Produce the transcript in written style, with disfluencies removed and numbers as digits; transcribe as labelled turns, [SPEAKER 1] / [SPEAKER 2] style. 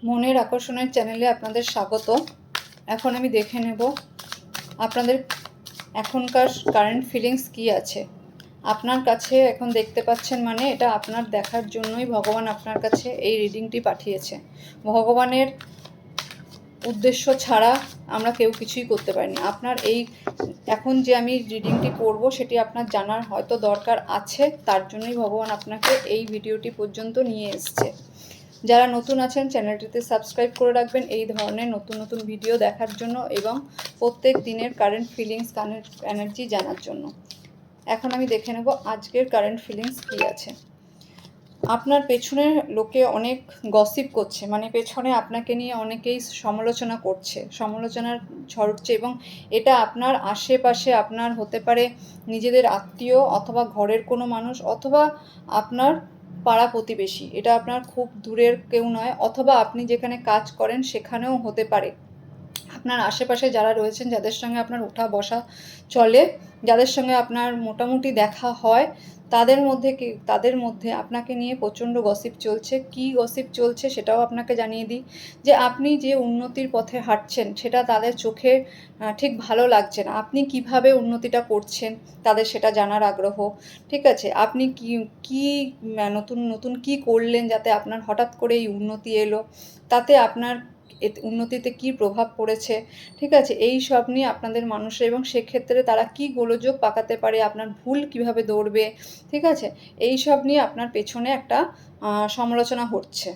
[SPEAKER 1] মনের আকর্ষণের চ্যানেলে আপনাদের স্বাগত। এখন আমি দেখে নেব আপনাদের এখনকার কারেন্ট ফিলিংস কি আছে আপনার কাছে। এখন দেখতে পাচ্ছেন মানে এটা আপনার দেখার জন্যই ভগবান আপনার কাছে এই রিডিংটি পাঠিয়েছে। ভগবানের উদ্দেশ্য ছাড়া আমরা কেউ কিছুই করতে পারিনি। আপনার এই এখন যে আমি রিডিংটি করব সেটি আপনার জানার হয়তো দরকার আছে, তার জন্যই ভগবান আপনাকে এই ভিডিওটি পর্যন্ত নিয়ে এসছে। যারা নতুন আছেন চ্যানেলটিতে সাবস্ক্রাইব করে রাখবেন এই ধরনের নতুন নতুন ভিডিও দেখার জন্য এবং প্রত্যেক দিনের কারেন্ট ফিলিংস কারেন্ট এনার্জি জানার জন্য। এখন আমি দেখে নেব আজকের কারেন্ট ফিলিংস কী আছে। আপনার পেছনে লোকে অনেক গসিপ করছে, মানে পেছনে আপনাকে নিয়ে অনেকেই সমালোচনা করছে, সমালোচনার ঝড় উঠছে, এবং এটা আপনার আশেপাশে আপনার হতে পারে নিজেদের আত্মীয় অথবা ঘরের কোনো মানুষ অথবা আপনার পাড়া প্রতিবেশী, এটা আপনার খুব দূরের কেউ নয়, অথবা আপনি যেখানে কাজ করেন সেখানেও হতে পারে। আপনার আশেপাশে যারা রয়েছেন, যাদের সঙ্গে আপনার ওঠা বসা চলে, যাদের সঙ্গে আপনার মোটামুটি দেখা হয়, তাদের মধ্যে আপনাকে নিয়ে প্রচণ্ড গসিপ চলছে। কি গসিপ চলছে সেটাও আপনাকে জানিয়ে দিই, যে আপনি যে উন্নতির পথে হাঁটছেন সেটা তাদের চোখে ঠিক ভালো লাগছে না। আপনি কিভাবে উন্নতিটা করছেন তাদের সেটা জানার আগ্রহ। ঠিক আছে, আপনি কি নতুন নতুন কি করলেন যাতে আপনার হঠাৎ করে এই উন্নতি এলো, তাতে আপনার উন্নতিতে কি প্রভাব পড়েছে, ঠিক আছে, এই সব নিয়ে আপনাদের মানুষের, এবং সেক্ষেত্রে তারা কি গোলযোগ পাকাতে পারে, আপনার ভুল কিভাবে ধরবে, ঠিক আছে, এই সব নিয়ে আপনার পেছনে একটা সমালোচনা হচ্ছে।